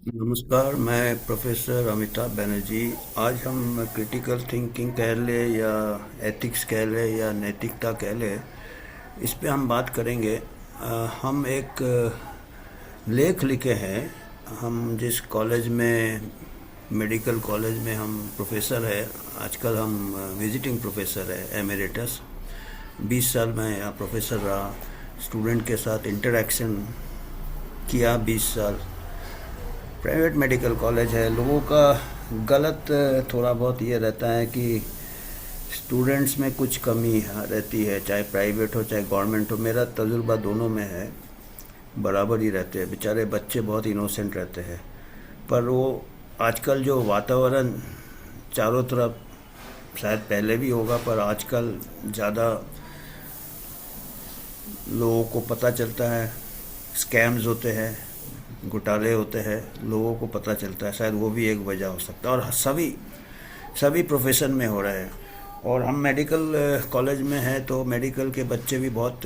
नमस्कार, मैं प्रोफेसर अमिताभ बनर्जी। आज हम क्रिटिकल थिंकिंग कह ले या एथिक्स कह ले या नैतिकता कह ले, इस पे हम बात करेंगे। हम एक लेख लिखे हैं। हम जिस कॉलेज में, मेडिकल कॉलेज में हम प्रोफेसर है, आजकल हम विजिटिंग प्रोफेसर है एमेरिटस। 20 साल मैं यहाँ प्रोफेसर रहा, स्टूडेंट के साथ इंटरेक्शन किया 20 साल। प्राइवेट मेडिकल कॉलेज है। लोगों का गलत थोड़ा बहुत ये रहता है कि स्टूडेंट्स में कुछ कमी रहती है, चाहे प्राइवेट हो चाहे गवर्नमेंट हो। मेरा तजुर्बा दोनों में है, बराबर ही रहते हैं। बेचारे बच्चे बहुत इनोसेंट रहते हैं, पर वो आजकल जो वातावरण चारों तरफ, शायद पहले भी होगा पर आजकल ज़्यादा लोगों को पता चलता है, स्कैम्स होते हैं, घोटाले होते हैं, लोगों को पता चलता है। शायद वो भी एक वजह हो सकता है, और सभी सभी प्रोफेशन में हो रहा है। और हम मेडिकल कॉलेज में हैं, तो मेडिकल के बच्चे भी बहुत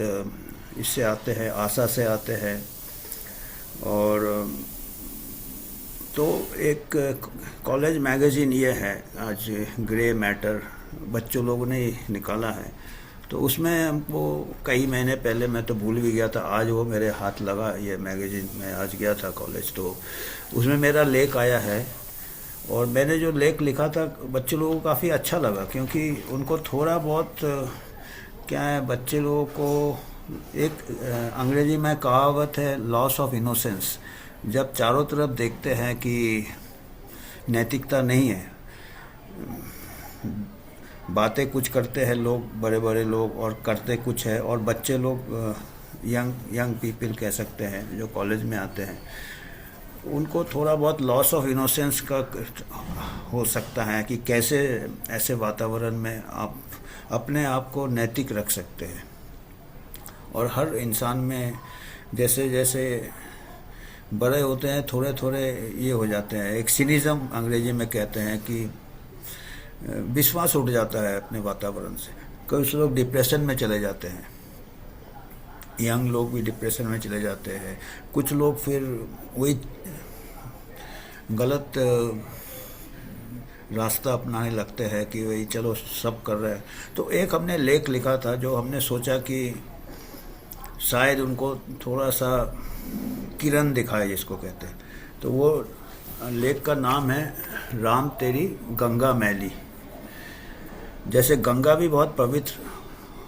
इससे आते हैं, आशा से आते हैं। और तो एक कॉलेज मैगज़ीन ये है आज, ग्रे मैटर, बच्चों लोगों ने ही निकाला है। तो उसमें हमको कई महीने पहले, मैं तो भूल भी गया था, आज वो मेरे हाथ लगा ये मैगज़ीन। मैं आज गया था कॉलेज, तो उसमें मेरा लेख आया है। और मैंने जो लेख लिखा था, बच्चे लोगों को काफ़ी अच्छा लगा, क्योंकि उनको थोड़ा बहुत क्या है, बच्चे लोगों को एक अंग्रेजी में कहावत है, लॉस ऑफ इनोसेंस। जब चारों तरफ देखते हैं कि नैतिकता नहीं है, बातें कुछ करते हैं लोग, बड़े बड़े लोग, और करते कुछ है, और बच्चे लोग, यंग यंग पीपल कह सकते हैं, जो कॉलेज में आते हैं, उनको थोड़ा बहुत लॉस ऑफ इनोसेंस का हो सकता है कि कैसे ऐसे वातावरण में आप अपने आप को नैतिक रख सकते हैं। और हर इंसान में जैसे जैसे बड़े होते हैं, थोड़े थोड़े ये हो जाते हैं, एक सिनिज्म अंग्रेजी में कहते हैं कि विश्वास उठ जाता है अपने वातावरण से। कुछ लोग डिप्रेशन में चले जाते हैं, यंग लोग भी डिप्रेशन में चले जाते हैं। कुछ लोग फिर वही गलत रास्ता अपनाने लगते हैं कि वही चलो सब कर रहे हैं। तो एक हमने लेख लिखा था, जो हमने सोचा कि शायद उनको थोड़ा सा किरण दिखाए, जिसको कहते हैं। तो वो लेख का नाम है, राम तेरी गंगा मैली। जैसे गंगा भी बहुत पवित्र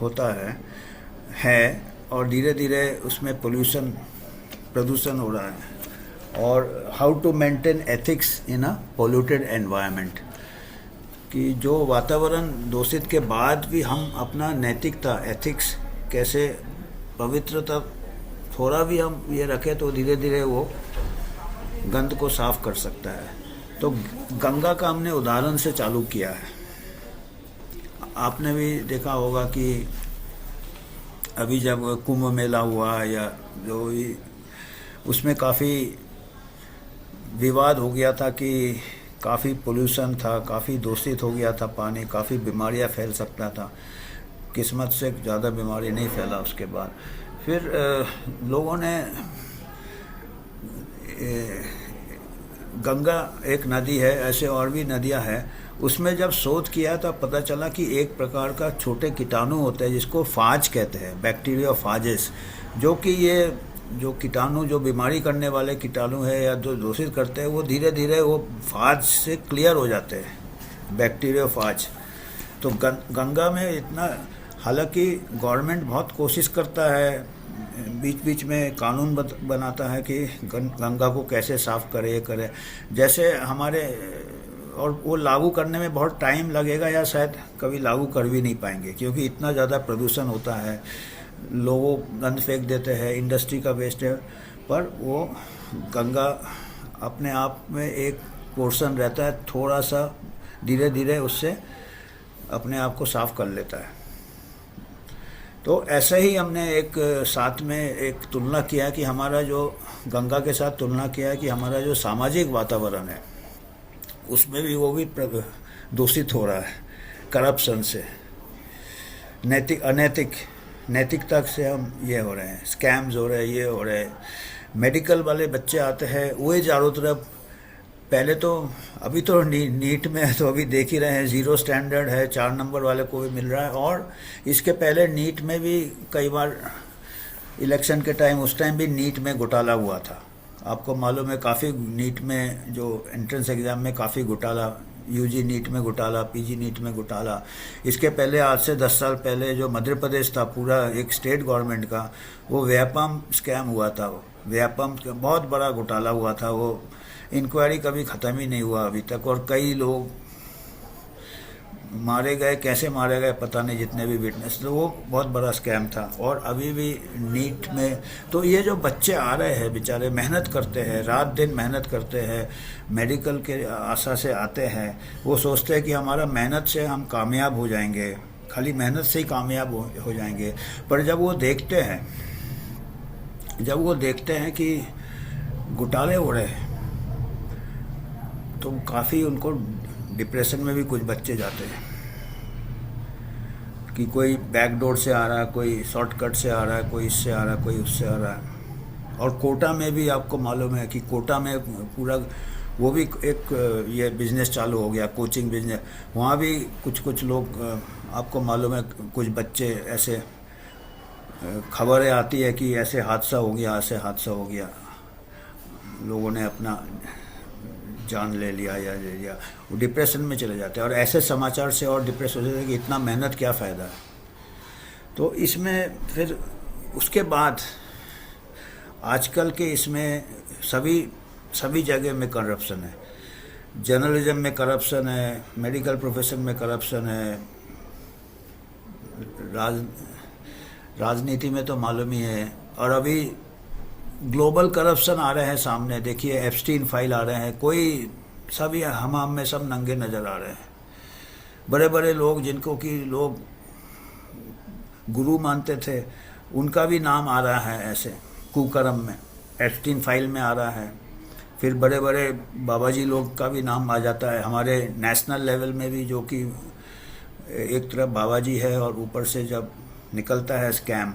होता है, और धीरे धीरे उसमें प्रदूषण हो रहा है। और how to maintain ethics in a polluted environment, कि जो वातावरण दूषित के बाद भी हम अपना नैतिकता, एथिक्स, कैसे पवित्रता थोड़ा भी हम ये रखें, तो धीरे धीरे वो गंद को साफ कर सकता है। तो गंगा का हमने उदाहरण से चालू किया है। आपने भी देखा होगा कि अभी जब कुंभ मेला हुआ, या जो भी, उसमें काफ़ी विवाद हो गया था कि काफ़ी पोल्यूशन था, काफ़ी दूषित हो गया था पानी, काफ़ी बीमारियां फैल सकता था। किस्मत से ज़्यादा बीमारी नहीं फैला उसके बाद। फिर लोगों ने गंगा एक नदी है, ऐसे और भी नदियां हैं, उसमें जब शोध किया तब पता चला कि एक प्रकार का छोटे कीटाणु होते हैं, जिसको फाज कहते हैं, बैक्टीरिया फाजेस, जो कि ये जो कीटाणु, जो बीमारी करने वाले कीटाणु है या जो दूषित करते हैं, वो धीरे धीरे वो फाज से क्लियर हो जाते हैं, बैक्टीरिया फाज। तो गंगा में इतना, हालांकि गवर्नमेंट बहुत कोशिश करता है, बीच बीच में कानून बनाता है कि गंगा को कैसे साफ करे, ये करे, जैसे हमारे, और वो लागू करने में बहुत टाइम लगेगा, या शायद कभी लागू कर भी नहीं पाएंगे, क्योंकि इतना ज़्यादा प्रदूषण होता है, लोगों गंद फेंक देते हैं, इंडस्ट्री का वेस्ट है। पर वो गंगा अपने आप में एक पोर्शन रहता है, थोड़ा सा धीरे धीरे उससे अपने आप को साफ कर लेता है। तो ऐसे ही हमने एक साथ में एक तुलना किया कि हमारा जो, गंगा के साथ तुलना किया है कि हमारा जो सामाजिक वातावरण है, उसमें भी वो भी दूषित हो रहा है करप्शन से, नैतिकता से हम ये हो रहे हैं, स्कैम्स हो रहे हैं, ये हो रहे हैं। मेडिकल वाले बच्चे आते हैं, वही चारों तरफ पहले तो अभी तो नीट में है तो अभी देख ही रहे हैं, 0 स्टैंडर्ड है, 4 नंबर वाले को भी मिल रहा है। और इसके पहले नीट में भी कई बार इलेक्शन के टाइम, उस टाइम भी नीट में घोटाला हुआ था। आपको मालूम है, काफ़ी नीट में जो एंट्रेंस एग्ज़ाम में काफ़ी घोटाला, यूजी नीट में घोटाला, पीजी नीट में घोटाला। इसके पहले आज से 10 साल पहले जो मध्य प्रदेश था पूरा एक स्टेट गवर्नमेंट का, वो व्यापम स्कैम हुआ था। वो व्यापम बहुत बड़ा घोटाला हुआ था। वो इंक्वायरी कभी ख़त्म ही नहीं हुआ अभी तक, और कई लोग मारे गए, कैसे मारे गए पता नहीं, जितने भी विटनेस। तो वो बहुत बड़ा स्कैम था। और अभी भी नीट में तो ये जो बच्चे आ रहे हैं बेचारे, मेहनत करते हैं, रात दिन मेहनत करते हैं, मेडिकल के आशा से आते हैं। वो सोचते हैं कि हमारा मेहनत से हम कामयाब हो जाएंगे, खाली मेहनत से ही कामयाब हो जाएंगे। पर जब वो देखते हैं कि घोटाले हो रहे हैं, तो काफ़ी उनको डिप्रेशन में भी कुछ बच्चे जाते हैं कि कोई बैकडोर से आ रहा है, कोई शॉर्टकट से आ रहा है, कोई इससे आ रहा है, कोई उससे आ रहा है। और कोटा में भी आपको मालूम है कि कोटा में पूरा वो भी एक ये बिजनेस चालू हो गया, कोचिंग बिजनेस। वहाँ भी कुछ लोग, आपको मालूम है, कुछ बच्चे ऐसे, खबरें आती है कि ऐसे हादसा हो गया, ऐसे हादसा हो गया, लोगों ने अपना जान ले लिया या ले लिया। वो डिप्रेशन में चले जाते हैं, और ऐसे समाचार से और डिप्रेस हो जाते हैं कि इतना मेहनत क्या फ़ायदा है। तो इसमें फिर उसके बाद आजकल के इसमें सभी जगह में करप्शन है। जर्नलिज्म में करप्शन है, मेडिकल प्रोफेशन में करप्शन है, राजनीति में तो मालूम ही है। और अभी ग्लोबल करप्शन आ रहे हैं सामने, देखिए एप्स्टीन फाइल आ रहे हैं, कोई सभी हम में सब नंगे नज़र आ रहे हैं। बड़े बड़े लोग जिनको कि लोग गुरु मानते थे, उनका भी नाम आ रहा है ऐसे कुकर्म में, एप्स्टीन फाइल में आ रहा है। फिर बड़े बड़े बाबा जी लोग का भी नाम आ जाता है हमारे नेशनल लेवल में भी, जो कि एक तरफ बाबा जी है और ऊपर से जब निकलता है स्कैम,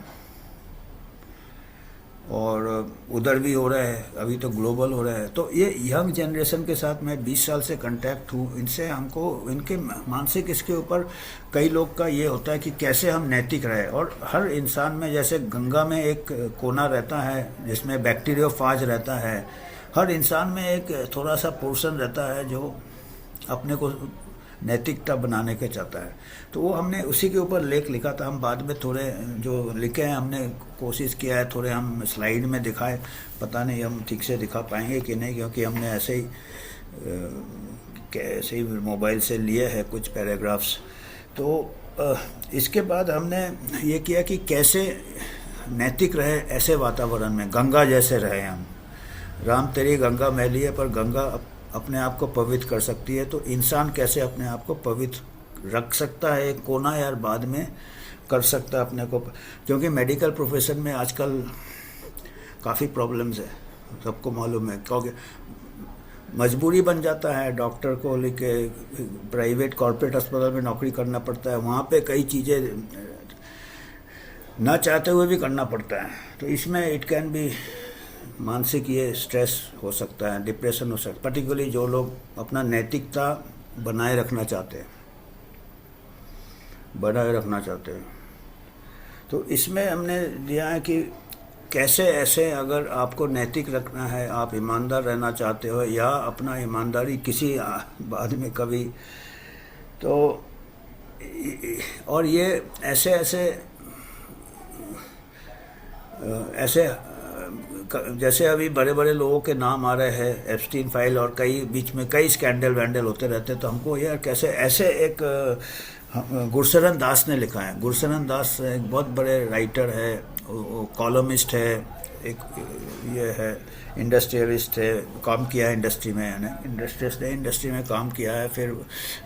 और उधर भी हो रहा है, अभी तो ग्लोबल हो रहा है। तो ये यंग जनरेशन के साथ मैं 20 साल से कांटेक्ट हूँ, इनसे हमको इनके मानसिक इसके ऊपर कई लोग का ये होता है कि कैसे हम नैतिक रहे। और हर इंसान में, जैसे गंगा में एक कोना रहता है जिसमें बैक्टीरियोफाज रहता है, हर इंसान में एक थोड़ा सा पोर्शन रहता है जो अपने को नैतिकता बनाने के चाहता है। तो वो हमने उसी के ऊपर लेख लिखा था। हम बाद में थोड़े जो लिखे हैं, हमने कोशिश किया है थोड़े हम स्लाइड में दिखाए, पता नहीं हम ठीक से दिखा पाएंगे कि नहीं, क्योंकि हमने ऐसे ही मोबाइल से लिए हैं कुछ पैराग्राफ्स। तो इसके बाद हमने ये किया कि कैसे नैतिक रहे ऐसे वातावरण में, गंगा जैसे रहे हम। राम तेरी गंगा मैली है, पर गंगा अपने आप को पवित्र कर सकती है। तो इंसान कैसे अपने आप को पवित्र रख सकता है, एक कोना यार बाद में कर सकता है अपने को, क्योंकि मेडिकल प्रोफेशन में आजकल काफ़ी प्रॉब्लम्स है, सबको मालूम है। क्योंकि मजबूरी बन जाता है डॉक्टर को लेके प्राइवेट कॉर्पोरेट अस्पताल में नौकरी करना पड़ता है, वहाँ पे कई चीज़ें ना चाहते हुए भी करना पड़ता है। तो इसमें इट कैन बी मानसिक ये स्ट्रेस हो सकता है, डिप्रेशन हो सकता है, पर्टिकुलरली जो लोग अपना नैतिकता बनाए रखना चाहते हैं। तो इसमें हमने दिया है कि कैसे ऐसे, अगर आपको नैतिक रखना है, आप ईमानदार रहना चाहते हो, या अपना ईमानदारी किसी बाद में कभी, तो और ये ऐसे जैसे अभी बड़े बड़े लोगों के नाम आ रहे हैं, एप्स्टीन फाइल, और कई बीच में कई स्कैंडल वैंडल होते रहते हैं। तो हमको यार कैसे ऐसे एक गुरशरण दास ने लिखा है। गुरशरण दास एक बहुत बड़े राइटर है, कॉलमिस्ट है, एक ये है इंडस्ट्रियलिस्ट है, काम किया है इंडस्ट्री में, है ना, इंडस्ट्री में काम किया है। फिर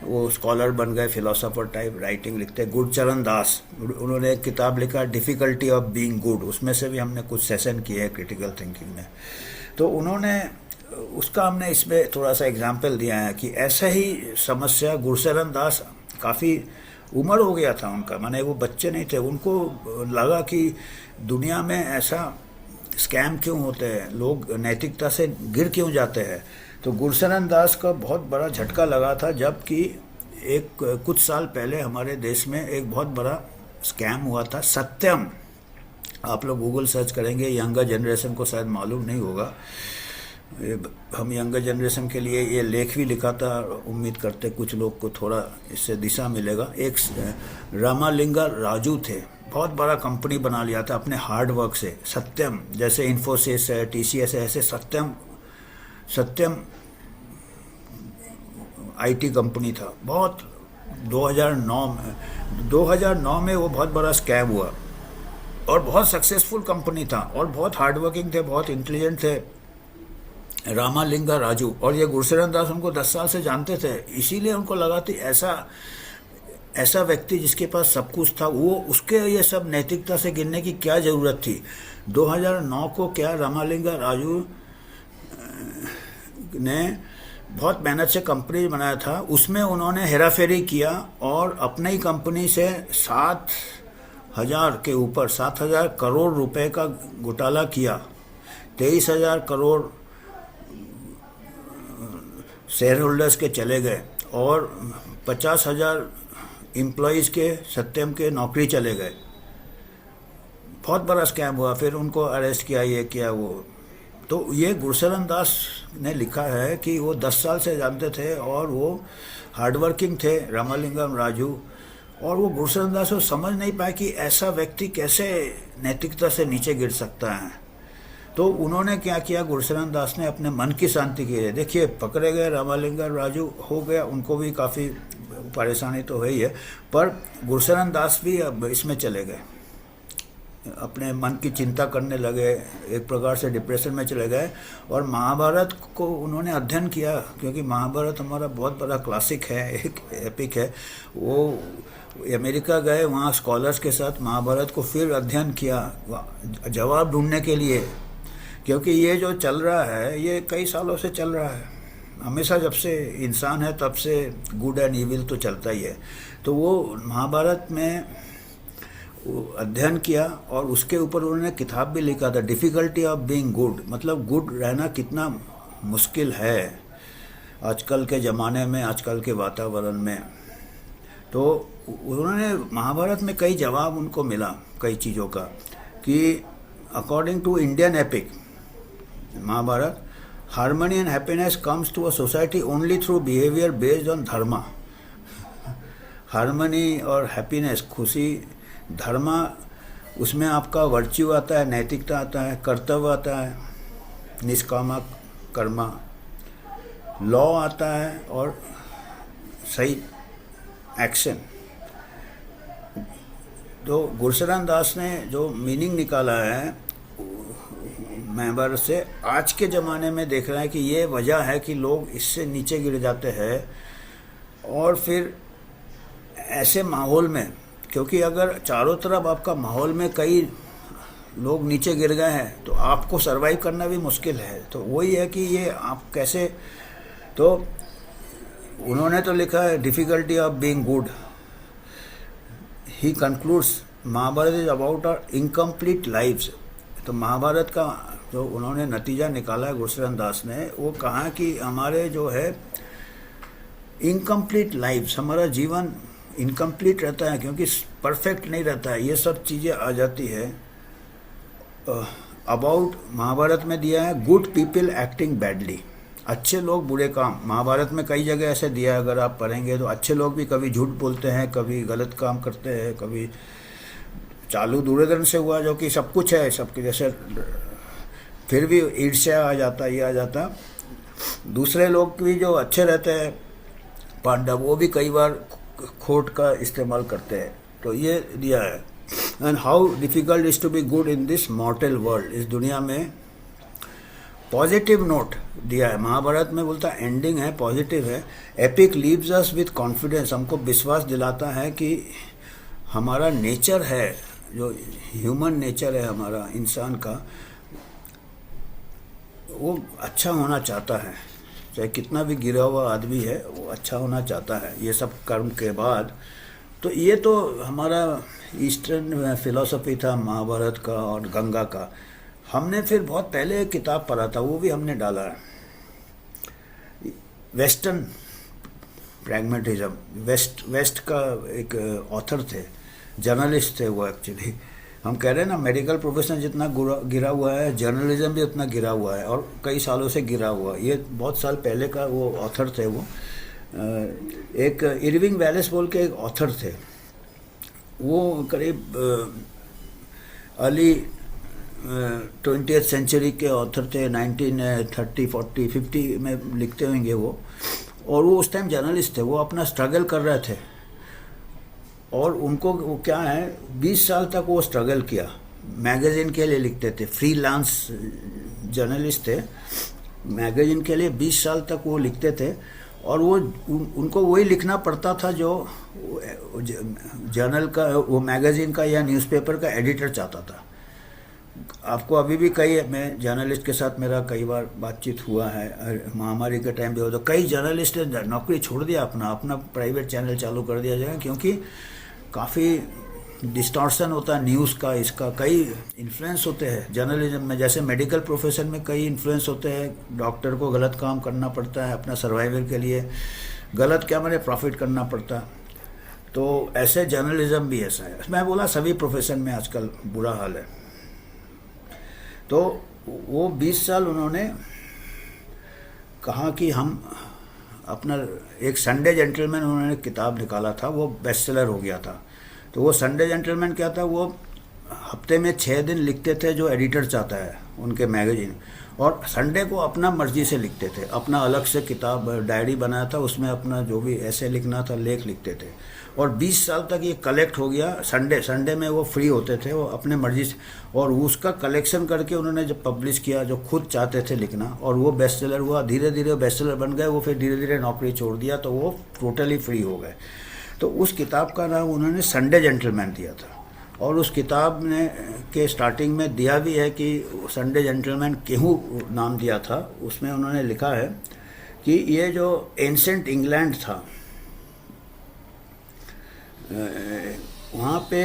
वो स्कॉलर बन गए, फिलोसोफर टाइप राइटिंग लिखते हैं। गुरचरण दास, उन्होंने एक किताब लिखा डिफ़िकल्टी ऑफ बीइंग गुड, उसमें से भी हमने कुछ सेशन किए हैं क्रिटिकल थिंकिंग में। तो उन्होंने उसका हमने इसमें थोड़ा सा एग्जाम्पल दिया है कि ऐसा ही समस्या, गुरचरण दास काफ़ी उम्र हो गया था उनका, माने वो बच्चे नहीं थे, उनको लगा कि दुनिया में ऐसा स्कैम क्यों होते हैं, लोग नैतिकता से गिर क्यों जाते हैं। तो गुरशरण दास का बहुत बड़ा झटका लगा था जबकि एक कुछ साल पहले हमारे देश में एक बहुत बड़ा स्कैम हुआ था, सत्यम। आप लोग गूगल सर्च करेंगे, यंगर जनरेशन को शायद मालूम नहीं होगा। हम यंगर जनरेशन के लिए ये लेख भी लिखा था, उम्मीद करते कुछ लोग को थोड़ा इससे दिशा मिलेगा। एक रामालिंगा राजू थे, बहुत बड़ा कंपनी बना लिया था अपने हार्ड वर्क से, सत्यम। जैसे इन्फोसिस है, टीसीएस है, ऐसे सत्यम आईटी कंपनी था। बहुत 2009 में वो बहुत बड़ा स्कैम हुआ और बहुत सक्सेसफुल कंपनी था और बहुत हार्ड वर्किंग थे, बहुत इंटेलिजेंट थे, रामालिंगा राजू। और ये गुरशरण दास उनको 10 साल से जानते थे, इसीलिए उनको लगा थी ऐसा व्यक्ति जिसके पास सब कुछ था, वो उसके ये सब नैतिकता से गिरने की क्या जरूरत थी। 2009 को क्या रामालिंगा राजू ने बहुत मेहनत से कंपनी बनाया था, उसमें उन्होंने हेराफेरी किया और अपने ही कंपनी से 7,000 के ऊपर 7,000 करोड़ रुपए का घोटाला किया। 23,000 करोड़ शेयर होल्डर्स के चले गए और 50,000 एम्प्लॉयज़ के, सत्यम के नौकरी चले गए। बहुत बड़ा स्कैम हुआ, फिर उनको अरेस्ट किया, ये किया वो। तो ये गुरशरण दास ने लिखा है कि वो 10 साल से जानते थे और वो हार्डवर्किंग थे, रामालिंगम राजू। और वो गुरशरण दास को समझ नहीं पाए कि ऐसा व्यक्ति कैसे नैतिकता से नीचे गिर सकता है। तो उन्होंने क्या किया, गुरशरण दास ने अपने मन की शांति की है। देखिए, पकड़े गए रामालिंगम राजू, हो गया, उनको भी काफ़ी परेशानी तो हुई है, पर गुरशरण दास भी अब इसमें चले गए, अपने मन की चिंता करने लगे, एक प्रकार से डिप्रेशन में चले गए। और महाभारत को उन्होंने अध्ययन किया, क्योंकि महाभारत हमारा बहुत बड़ा क्लासिक है, एक एपिक है। वो अमेरिका गए, वहाँ स्कॉलर्स के साथ महाभारत को फिर अध्ययन किया जवाब ढूंढने के लिए, क्योंकि ये जो चल रहा है ये कई सालों से चल रहा है। हमेशा जब से इंसान है तब से गुड एंड इविल तो चलता ही है। तो वो महाभारत में अध्ययन किया और उसके ऊपर उन्होंने किताब भी लिखा था, डिफ़िकल्टी ऑफ बीइंग गुड, मतलब गुड रहना कितना मुश्किल है आजकल के ज़माने में, आजकल के वातावरण में। तो उन्होंने महाभारत में कई जवाब उनको मिला कई चीज़ों का, कि according to Indian epic Mahabharata, harmony and happiness comes to a society only through behaviour based on dharma. Harmony और हैप्पीनेस, खुशी, धर्मा, उसमें आपका वर्च्यू आता है, नैतिकता आता है, कर्तव्य आता है, निष्कामक कर्मा, लॉ आता है और सही एक्शन। तो गुरशरण दास ने जो मीनिंग निकाला है महाभारत से, आज के ज़माने में देख रहे हैं कि ये वजह है कि लोग इससे नीचे गिर जाते हैं। और फिर ऐसे माहौल में, क्योंकि अगर चारों तरफ आपका माहौल में कई लोग नीचे गिर गए हैं तो आपको सरवाइव करना भी मुश्किल है। तो वही है कि ये आप कैसे, तो उन्होंने तो लिखा है difficulty of being good. He concludes Mahabharata is about our incomplete lives. तो महाभारत का जो उन्होंने नतीजा निकाला है गुरशरण दास ने, वो कहा कि हमारे जो है इनकम्प्लीट लाइव्स, हमारा जीवन इनकम्प्लीट रहता है क्योंकि परफेक्ट नहीं रहता है, ये सब चीज़ें आ जाती है। अबाउट महाभारत में दिया है गुड पीपल एक्टिंग बैडली, अच्छे लोग बुरे काम। महाभारत में कई जगह ऐसे दिया है, अगर आप पढ़ेंगे तो अच्छे लोग भी कभी झूठ बोलते हैं, कभी गलत काम करते हैं, कभी चालू दुर्योधन से हुआ जो कि सब कुछ है सबके जैसे, फिर भी ईर्ष्या आ जाता, ये आ जाता। दूसरे लोग भी जो अच्छे रहते हैं पांडव, वो भी कई बार खोट का इस्तेमाल करते हैं। तो ये दिया है। And how difficult is to be good in this mortal world, इस दुनिया में। पॉजिटिव नोट दिया है महाभारत में, बोलता एंडिंग है पॉजिटिव है। Epic leaves us with confidence, हमको विश्वास दिलाता है कि हमारा नेचर है, जो ह्यूमन नेचर है हमारा इंसान का, वो अच्छा होना चाहता है। चाहे कितना भी गिरा हुआ आदमी है वो अच्छा होना चाहता है, ये सब कर्म के बाद। तो ये तो हमारा ईस्टर्न फिलॉसफी था महाभारत का और गंगा का। हमने फिर बहुत पहले एक किताब पढ़ा था, वो भी हमने डाला है, वेस्टर्न प्रैग्मेटिज्म। वेस्ट का एक ऑथर थे, जर्नलिस्ट थे वो एक्चुअली। हम कह रहे हैं ना, मेडिकल प्रोफेशन जितना गिरा हुआ है, जर्नलिज्म भी उतना गिरा हुआ है, और कई सालों से गिरा हुआ है। ये बहुत साल पहले का वो ऑथर थे। वो एक इरविंग वैलेस बोल के एक ऑथर थे, वो करीब अर्ली 20th सेंचुरी के ऑथर थे, 1930, 40, 50 में लिखते होंगे वो। और वो उस टाइम जर्नलिस्ट थे, वो अपना स्ट्रगल कर रहे थे। और उनको वो क्या है, 20 साल तक वो स्ट्रगल किया, मैगज़ीन के लिए लिखते थे, फ्रीलांस जर्नलिस्ट थे, मैगज़ीन के लिए 20 साल तक वो लिखते थे। और वो उनको वही लिखना पड़ता था जो जर्नल का, वो मैगज़ीन का या न्यूज़पेपर का एडिटर चाहता था। आपको अभी भी कई, मैं जर्नलिस्ट के साथ मेरा कई बार बातचीत हुआ है, महामारी के टाइम पे हो, तो कई जर्नलिस्ट ने नौकरी छोड़ दिया, अपना प्राइवेट चैनल चालू कर दिया जाए, क्योंकि काफ़ी डिस्टॉर्शन होता है न्यूज़ का, इसका कई इन्फ्लुएंस होते हैं जर्नलिज्म में। जैसे मेडिकल प्रोफेशन में कई इन्फ्लुएंस होते हैं, डॉक्टर को गलत काम करना पड़ता है अपना सर्वाइवल के लिए, गलत क्या मैंने प्रॉफिट करना पड़ता है। तो ऐसे जर्नलिज्म भी ऐसा है। मैं बोला सभी प्रोफेशन में आजकल बुरा हाल है। तो वो 20 साल उन्होंने कहा कि हम अपना, एक संडे जेंटलमैन उन्होंने किताब निकाला था, वो बेस्ट सेलर हो गया था। तो वो संडे जेंटलमैन क्या था, वो हफ्ते में 6 दिन लिखते थे जो एडिटर चाहता है उनके मैगज़ीन, और संडे को अपना मर्जी से लिखते थे, अपना अलग से किताब डायरी बनाया था, उसमें अपना जो भी ऐसे लिखना था लेख लिखते थे। और 20 साल तक ये कलेक्ट हो गया। संडे में वो फ्री होते थे, वो अपने मर्जी से, और उसका कलेक्शन करके उन्होंने जब पब्लिश किया जो खुद चाहते थे लिखना, और वो बेस्ट सेलर हुआ। धीरे धीरे बेस्ट सेलर बन गए वो, फिर धीरे धीरे नौकरी छोड़ दिया, तो वो टोटली फ्री हो गए। तो उस किताब का नाम उन्होंने संडे जेंटलमैन दिया था। और उस किताब ने के स्टार्टिंग में दिया भी है कि संडे जेंटलमैन क्यों नाम दिया था। उसमें उन्होंने लिखा है कि ये जो एंसेंट इंग्लैंड था, वहाँ पे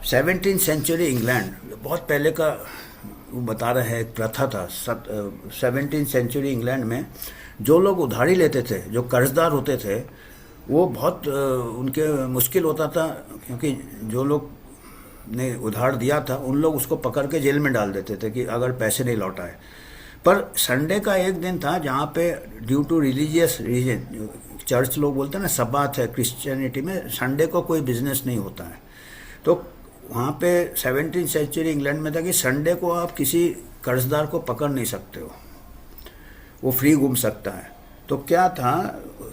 17th सेंचुरी इंग्लैंड, बहुत पहले का वो बता रहे हैं, एक प्रथा था 17th सेंचुरी इंग्लैंड में। जो लोग उधारी लेते थे, जो कर्जदार होते थे, वो बहुत उनके मुश्किल होता था, क्योंकि जो लोग ने उधार दिया था उन लोग उसको पकड़ के जेल में डाल देते थे कि अगर पैसे नहीं लौटाए। पर संडे का एक दिन था जहाँ पे due to religious reason, church लोग बोलते हैं ना, सब्बात है क्रिश्चियनिटी में, संडे को कोई बिजनेस नहीं होता है। तो वहाँ पे 17th सेंचुरी इंग्लैंड में था कि संडे को आप किसी कर्जदार को पकड़ नहीं सकते हो, वो फ्री घूम सकता है। तो क्या था,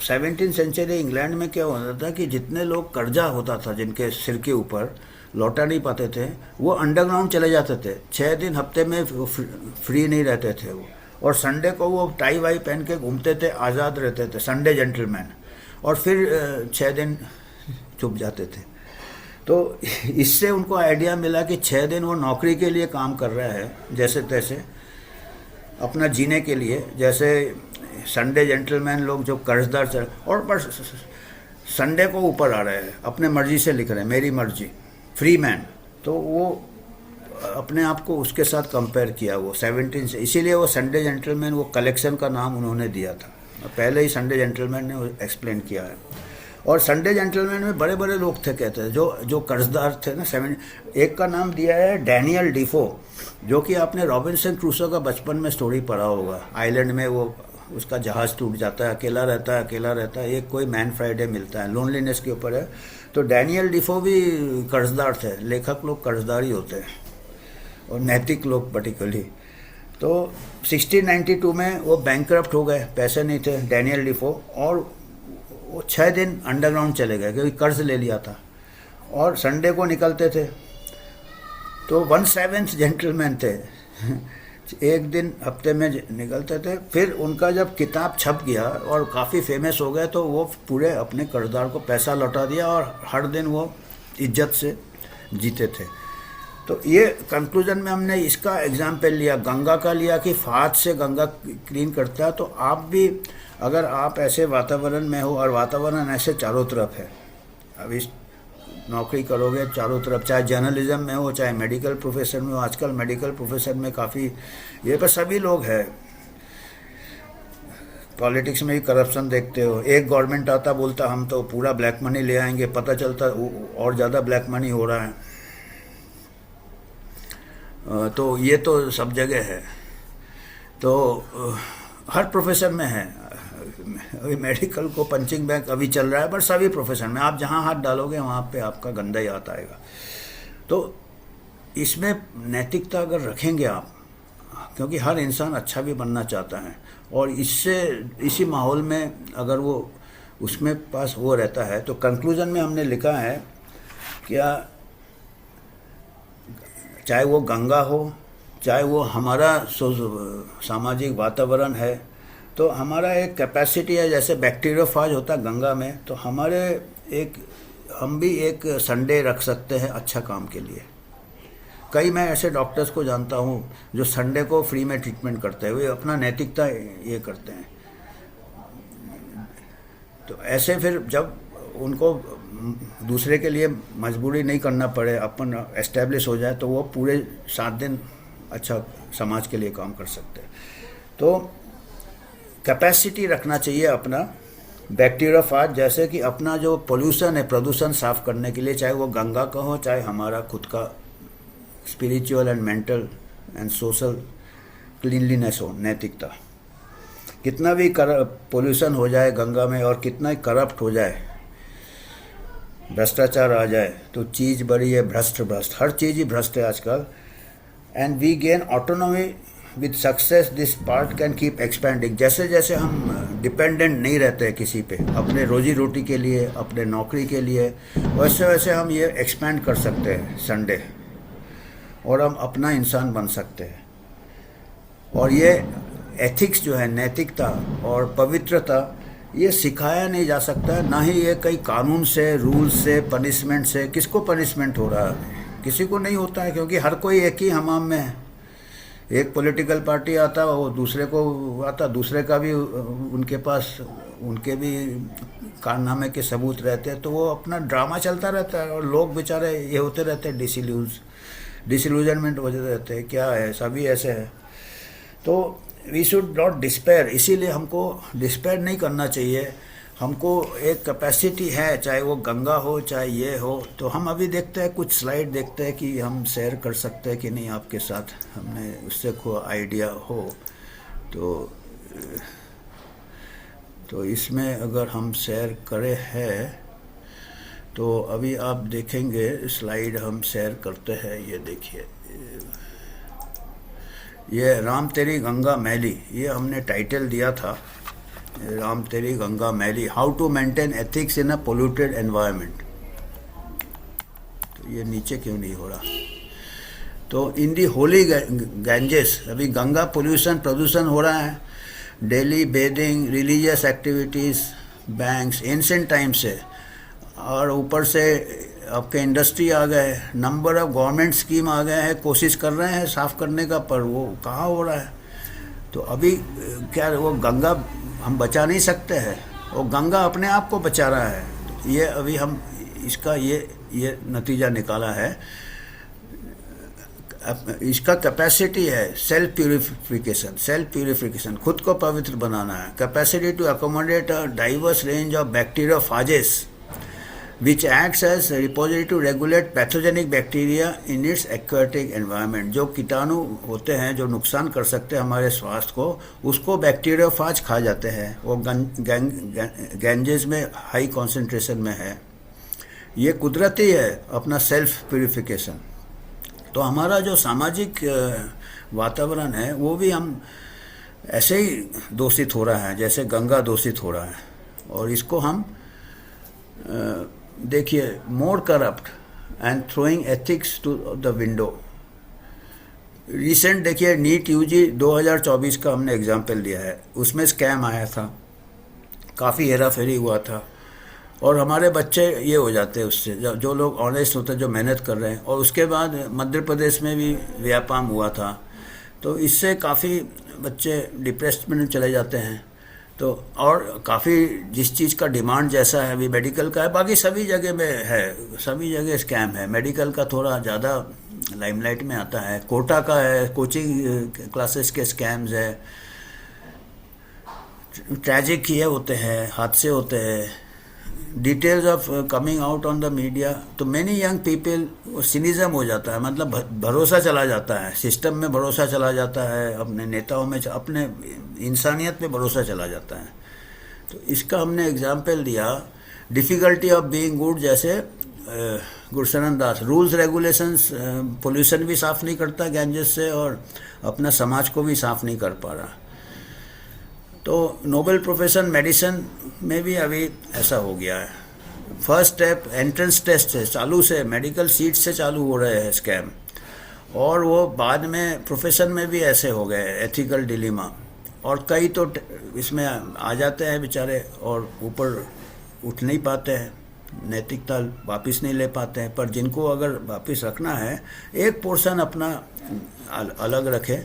17th सेंचुरी इंग्लैंड में क्या होता था कि जितने लोग कर्जा होता था जिनके सिर के ऊपर, लौटा नहीं पाते थे, वो अंडरग्राउंड चले जाते थे। 6 दिन हफ्ते में फ्री नहीं रहते थे वो, और संडे को वो टाई वाई पहन के घूमते थे, आज़ाद रहते थे, संडे जेंटलमैन। और फिर 6 दिन चुप जाते थे। तो इससे उनको आइडिया मिला कि 6 दिन वो नौकरी के लिए काम कर रहा है, जैसे तैसे अपना जीने के लिए। जैसे संडे जेंटलमैन लोग जो कर्जदार चल, और बस संडे को ऊपर आ रहे हैं, अपने मर्जी से लिख रहे हैं, मेरी मर्जी, फ्री मैन। तो वो अपने आप को उसके साथ कंपेयर किया वो 17 से, इसीलिए वो संडे जेंटलमैन, वो कलेक्शन का नाम उन्होंने दिया था। पहले ही संडे जेंटलमैन ने एक्सप्लेन किया है। और संडे जेंटलमैन में बड़े बड़े लोग थे, कहते हैं, जो कर्जदार थे ना। एक का नाम दिया है डैनियल डिफो, जो कि आपने रॉबिन्सन क्रूसो का बचपन में स्टोरी पढ़ा होगा। आइलैंड में वो उसका जहाज़ टूट जाता है, अकेला रहता है, एक कोई मैन फ्राइडे मिलता है, लोनलीनेस के ऊपर है। तो डैनियल डिफो भी कर्जदार थे। लेखक लोग कर्जदार ही होते हैं, और नैतिक लोग पर्टिकुलरली। तो 1692 में वो बैंकरप्ट हो गए, पैसे नहीं थे डैनियल डिफो, और वो 6 दिन अंडरग्राउंड चले गए क्योंकि कर्ज ले लिया था, और संडे को निकलते थे। तो 1/7 जेंटलमैन थे, एक दिन हफ्ते में निकलते थे। फिर उनका जब किताब छप गया और काफ़ी फेमस हो गए, तो वो पूरे अपने कर्जदार को पैसा लौटा दिया, और हर दिन वो इज्जत से जीते थे। तो ये कंक्लूजन में हमने इसका एग्जाम्पल लिया, गंगा का लिया कि फाद से गंगा क्लीन करता है। तो आप भी, अगर आप ऐसे वातावरण में हो, और वातावरण ऐसे चारों तरफ है, अब इस नौकरी करोगे चारों तरफ, चाहे जर्नलिज्म में हो चाहे मेडिकल प्रोफेशन में हो। आजकल मेडिकल प्रोफेशन में काफ़ी ये पर सभी लोग हैं। पॉलिटिक्स में भी करप्शन देखते हो, एक गवर्नमेंट आता बोलता हम तो पूरा ब्लैक मनी ले आएंगे, पता चलता और ज़्यादा ब्लैक मनी हो रहा है। तो ये तो सब जगह है, तो हर प्रोफेशन में है। अभी मेडिकल को पंचिंग बैग अभी चल रहा है, पर सभी प्रोफेशन में आप जहाँ हाथ डालोगे वहाँ पे आपका गंदा ही हाथ आएगा। तो इसमें नैतिकता अगर रखेंगे आप, क्योंकि हर इंसान अच्छा भी बनना चाहता है, और इससे इसी माहौल में अगर वो उसमें पास वो रहता है, तो कंक्लूजन में हमने लिखा है क्या, चाहे वो गंगा हो, चाहे वो हमारा सामाजिक वातावरण है, तो हमारा एक कैपेसिटी है। जैसे बैक्टीरियोफाज होता है गंगा में, तो हमारे हम भी एक संडे रख सकते हैं अच्छा काम के लिए। कई मैं ऐसे डॉक्टर्स को जानता हूँ जो संडे को फ्री में ट्रीटमेंट करते हैं, वे अपना नैतिकता ये करते हैं। तो ऐसे फिर जब उनको दूसरे के लिए मजबूरी नहीं करना पड़े, अपन एस्टेब्लिश हो जाए, तो वो पूरे 7 दिन अच्छा समाज के लिए काम कर सकते हैं। तो कैपेसिटी रखना चाहिए अपना बैक्टीरियोफाज, जैसे कि अपना जो पोल्यूशन है, प्रदूषण साफ करने के लिए, चाहे वो गंगा का हो चाहे हमारा खुद का spiritual and mental and social cleanliness हो, नैतिकता। कितना भी पोल्यूशन हो जाए गंगा में और कितना ही करप्ट हो जाए, भ्रष्टाचार आ जाए, तो चीज़ बड़ी है भ्रष्ट, हर चीज़ ही भ्रष्ट है आजकल। And we gain autonomy with success, this part can keep expanding. जैसे जैसे हम डिपेंडेंट नहीं रहते हैं किसी पे अपने रोजी रोटी के लिए, अपने नौकरी के लिए, वैसे वैसे हम ये एक्सपेंड कर सकते हैं संडे, और हम अपना इंसान बन सकते हैं। और ये एथिक्स जो है, नैतिकता और पवित्रता, ये सिखाया नहीं जा सकता है, ना ही ये कई कानून से, रूल से, पनिशमेंट से। किसको पनिशमेंट हो रहा है? किसी को नहीं होता है, क्योंकि हर कोई एक ही हमाम में है। एक पॉलिटिकल पार्टी आता, वो दूसरे को आता, दूसरे का भी उनके पास उनके भी कारनामे के सबूत रहते हैं, तो वो अपना ड्रामा चलता रहता है, और लोग बेचारे ये होते रहते हैं, डिसइल्यूजनमेंट होते रहते हैं। क्या है, सभी ऐसे है। तो वी शुड नॉट डिस्पेयर, इसीलिए हमको डिस्पेयर नहीं करना चाहिए। हमको एक कैपेसिटी है, चाहे वो गंगा हो चाहे ये हो। तो हम अभी देखते हैं, कुछ स्लाइड देखते हैं कि हम शेयर कर सकते हैं कि नहीं आपके साथ, हमने उससे कोई आइडिया हो तो इसमें अगर हम शेयर करे हैं, तो अभी आप देखेंगे स्लाइड हम शेयर करते हैं। ये देखिए, ये राम तेरी गंगा मैली, ये हमने टाइटल दिया था, Ram Teri Ganga Maili, how to maintain ethics in a polluted environment. तो ये नीचे क्यों नहीं हो रहा? तो इन दी होली गैंजेस, अभी गंगा प्रदूषण हो रहा है। Daily bathing, religious activities, banks, ancient time से, और ऊपर से आपके इंडस्ट्री आ गए, नंबर ऑफ गवर्नमेंट स्कीम आ गए हैं, कोशिश कर रहे हैं साफ करने का, पर वो कहाँ हो रहा है। तो अभी क्या वो गंगा हम बचा नहीं सकते हैं, वो गंगा अपने आप को बचा रहा है। ये अभी हम इसका ये नतीजा निकाला है। इसका कैपेसिटी है सेल्फ प्यूरिफिकेशन, खुद को पवित्र बनाना है। Capacity to accommodate a diverse range of bacteriophages which acts as a repository to regulate pathogenic bacteria in its aquatic environment। जो कीटाणु होते हैं जो नुकसान कर सकते हैं हमारे स्वास्थ्य को, उसको बैक्टीरियोफाज खा जाते हैं। वो गैंजेस में हाई कॉन्सेंट्रेशन में है। ये कुदरती है अपना सेल्फ प्यूरिफिकेशन। तो हमारा जो सामाजिक वातावरण है वो भी हम ऐसे ही दूषित हो रहा है जैसे गंगा दूषित हो रहा है। और इसको हम देखिए, more corrupt and throwing ethics to the window. Recent देखिए नीट यूजी 2024 का हमने एग्जाम्पल दिया है, उसमें स्कैम आया था, काफ़ी हेरा फेरी हुआ था, और हमारे बच्चे ये हो जाते हैं उससे, जो लोग ऑनेस्ट होते हैं, जो मेहनत कर रहे हैं। और उसके बाद मध्य प्रदेश में भी व्यापाम हुआ था, तो इससे काफ़ी बच्चे डिप्रेस्ड में चले जाते हैं। तो और काफ़ी जिस चीज़ का डिमांड जैसा है अभी मेडिकल का है, बाकी सभी जगह में है, सभी जगह स्कैम है। मेडिकल का थोड़ा ज़्यादा लाइमलाइट में आता है, कोटा का है, कोचिंग क्लासेस के स्कैम्स है, ट्रैजिक ये होते हैं, हादसे होते हैं, details of coming out on the media. तो मैनी यंग पीपल सिनिज्म हो जाता है, मतलब भरोसा चला जाता है, सिस्टम में भरोसा चला जाता है, अपने नेताओं में, अपने इंसानियत में भरोसा चला जाता है। तो इसका हमने एग्जाम्पल दिया डिफ़िकल्टी ऑफ बीइंग गुड, जैसे गुरशरण दास, रूल्स रेगुलेशंस, पोल्यूशन भी साफ़ नहीं करता गैंजेस से और अपना समाज को भी साफ़ नहीं कर पा रहा। तो नोबल प्रोफेशन मेडिसिन में भी अभी ऐसा हो गया है। फर्स्ट स्टेप एंट्रेंस टेस्ट से चालू, से मेडिकल सीट से चालू हो रहे हैं स्कैम, और वो बाद में प्रोफेशन में भी ऐसे हो गए, एथिकल डिलीमा। और कई तो इसमें आ जाते हैं बेचारे और ऊपर उठ नहीं पाते हैं, नैतिकता वापस नहीं ले पाते हैं। पर जिनको अगर वापस रखना है, एक पोर्शन अपना अलग रखे।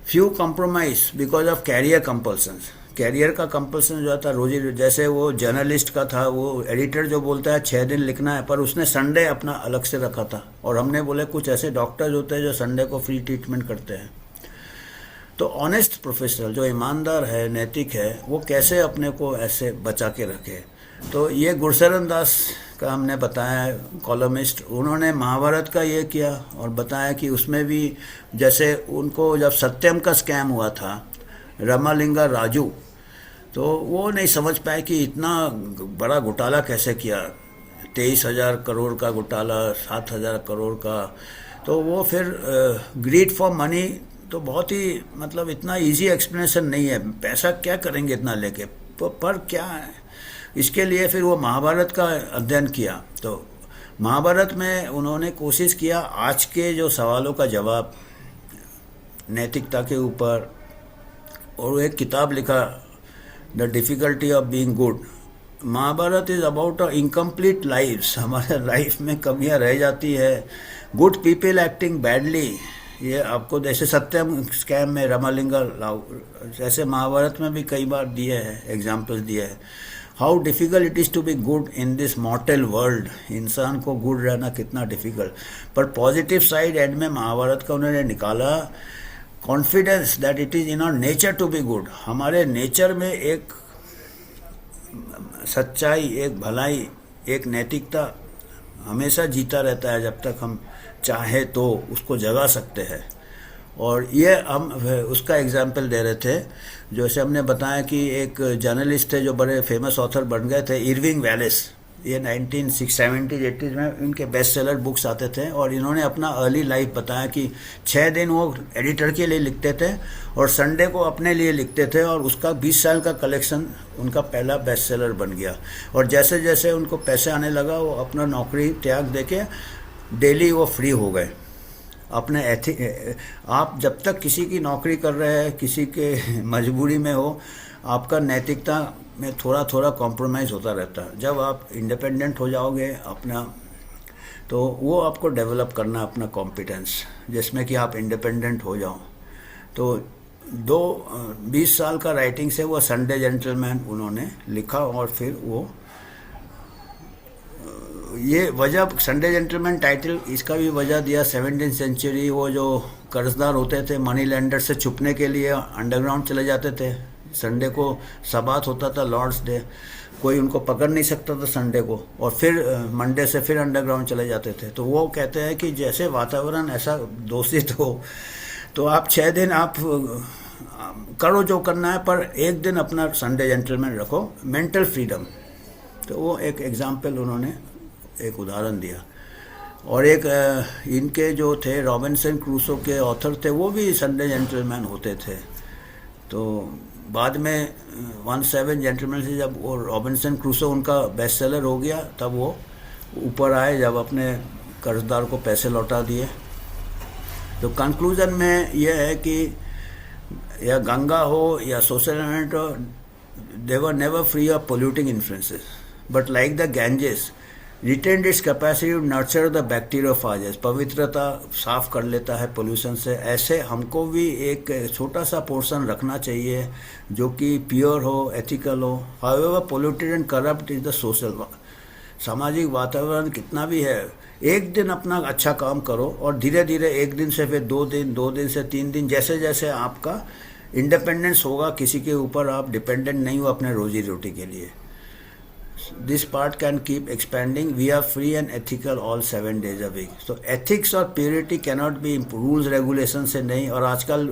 Few compromise because of career compulsions, career का कंपल्सन जो था रोजी, जैसे वो जर्नलिस्ट का था, वो एडिटर जो बोलता है 6 दिन लिखना है, पर उसने संडे अपना अलग से रखा था। और हमने बोले कुछ ऐसे डॉक्टर्स होते हैं जो संडे को फ्री ट्रीटमेंट करते हैं। तो ऑनेस्ट प्रोफेशनल जो ईमानदार है, नैतिक है, वो कैसे अपने को ऐसे बचा के रखे। तो ये गुरशरण दास का हमने बताया, कॉलमिस्ट, उन्होंने महाभारत का ये किया और बताया कि उसमें भी जैसे उनको जब सत्यम का स्कैम हुआ था, रामालिंगा राजू, तो वो नहीं समझ पाए कि इतना बड़ा घोटाला कैसे किया, 23,000 करोड़ का घोटाला, 7,000 करोड़ का। तो वो फिर ग्रीड फॉर मनी, तो बहुत ही मतलब इतना इजी एक्सप्लेनेशन नहीं है, पैसा क्या करेंगे इतना लेके, पर क्या है। इसके लिए फिर वो महाभारत का अध्ययन किया। तो महाभारत में उन्होंने कोशिश किया आज के जो सवालों का जवाब नैतिकता के ऊपर, और एक किताब लिखा the difficulty of being good. Mahabharata is about a incomplete lifes, हमारे लाइफ में कमियां रह जाती है, गुड पीपल एक्टिंग बैडली। ये आपको जैसे सत्यम स्कैम में रामालिंगा राव, जैसे महाभारत में भी कई बार दिए हैं, एग्जाम्पल्स दिए हैं। How difficult it is to be good in this mortal world, इंसान को गुड रहना कितना डिफ़िकल्ट। पर पॉजिटिव साइड एंड में महाभारत का उन्होंने निकाला, confidence that it is in our nature to be good. हमारे नेचर में एक सच्चाई, एक भलाई, एक नैतिकता हमेशा जीता रहता है, जब तक हम चाहे तो उसको जगा सकते हैं। और ये हम उसका एग्जाम्पल दे रहे थे, जैसे हमने बताया कि एक जर्नलिस्ट थे जो बड़े फेमस ऑथर बन गए थे, इरविंग वैलेस। ये 1970s-80s में इनके बेस्ट सेलर बुक्स आते थे, और इन्होंने अपना अर्ली लाइफ बताया कि 6 दिन वो एडिटर के लिए लिखते थे और संडे को अपने लिए लिखते थे, और उसका 20 साल का कलेक्शन उनका पहला बेस्ट सेलर बन गया। और जैसे जैसे उनको पैसे आने लगा, वो अपना नौकरी त्याग देके डेली वो फ्री हो गए अपने आप जब तक किसी की नौकरी कर रहे हैं, किसी के मजबूरी में हो, आपका नैतिकता में थोड़ा थोड़ा कॉम्प्रोमाइज़ होता रहता है। जब आप इंडिपेंडेंट हो जाओगे अपना, तो वो आपको डेवलप करना अपना कॉम्पिटेंस, जिसमें कि आप इंडिपेंडेंट हो जाओ। तो 20 साल का राइटिंग से वो संडे जेंटलमैन उन्होंने लिखा, और फिर वो ये वजह, संडे जेंटलमैन टाइटल इसका भी वजह दिया, 17वीं सेंचुरी, वो जो कर्जदार होते थे मनी लेंडर से छुपने के लिए अंडरग्राउंड चले जाते थे। संडे को सबात होता था, लॉर्ड्स डे, कोई उनको पकड़ नहीं सकता था संडे को, और फिर मंडे से फिर अंडरग्राउंड चले जाते थे। तो वो कहते हैं कि जैसे वातावरण ऐसा दूषित हो, तो आप 6 दिन आप करो जो करना है, पर एक दिन अपना संडे जेंटलमैन रखो, मेंटल फ्रीडम। तो वो एक एग्जाम्पल उन्होंने, एक उदाहरण दिया। और एक इनके जो थे रॉबिन्सन क्रूसो के ऑथर थे, वो भी संडे जेंटलमैन होते थे। तो बाद में 17 जेंटलमैन से जब वो रॉबिन्सन क्रूसो उनका बेस्ट सेलर हो गया, तब वो ऊपर आए जब अपने कर्जदार को पैसे लौटा दिए। तो कंक्लूजन में यह है कि या गंगा हो या सोशल एलिमेंट हो, they were never free of polluting influences, but like the Ganges retained its capacity to nurture the bacteriophages, पवित्रता साफ कर लेता है पोल्यूशन से। ऐसे हमको भी एक छोटा सा पोर्शन रखना चाहिए जो कि प्योर हो, एथिकल हो। However polluted and corrupt is the social, सामाजिक वातावरण कितना भी है, एक दिन अपना अच्छा काम करो और धीरे धीरे एक दिन से फिर 2 दिन, 2 दिन से 3 दिन, जैसे जैसे आपका इंडिपेंडेंस होगा, किसी के ऊपर आप डिपेंडेंट नहीं हो अपने रोजी रोटी के लिए। This part can keep expanding, we are free and ethical all 7 days a week। तो एथिक्स और purity cannot be rules regulation से नहीं। और आजकल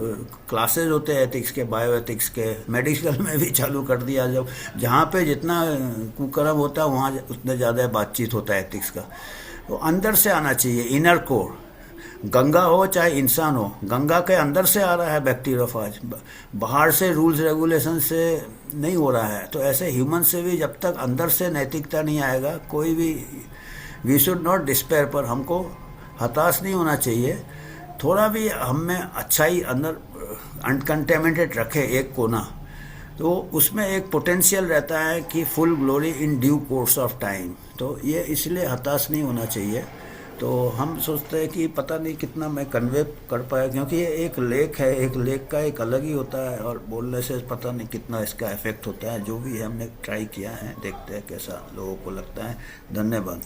क्लासेज होते हैं एथिक्स के, बायो एथिक्स के, मेडिकल में भी चालू कर दिया। जब जहाँ पे जितना कुकर्म होता है वहाँ उतने ज़्यादा बातचीत होता है एथिक्स का। तो अंदर से आना चाहिए, इनर कोर। गंगा हो चाहे इंसान हो, गंगा के अंदर से आ रहा है बैक्टीरियोफाज, बाहर से रूल्स रेगुलेशन से नहीं हो रहा है। तो ऐसे ह्यूमन से भी जब तक अंदर से नैतिकता नहीं आएगा कोई भी, वी शुड नॉट डिस्पेयर, पर हमको हताश नहीं होना चाहिए। थोड़ा भी हम में अच्छाई अंदर अनकंटेमिनेटेड रखे एक कोना, तो उसमें एक पोटेंशियल रहता है कि full glory in due course of time. तो ये इसलिए हताश नहीं होना चाहिए। तो हम सोचते हैं कि पता नहीं कितना मैं कन्वे कर पाया, क्योंकि ये एक लेख है, एक लेख का एक अलग ही होता है और बोलने से पता नहीं कितना इसका इफेक्ट होता है। जो भी है हमने ट्राई किया है, देखते हैं कैसा लोगों को लगता है। धन्यवाद।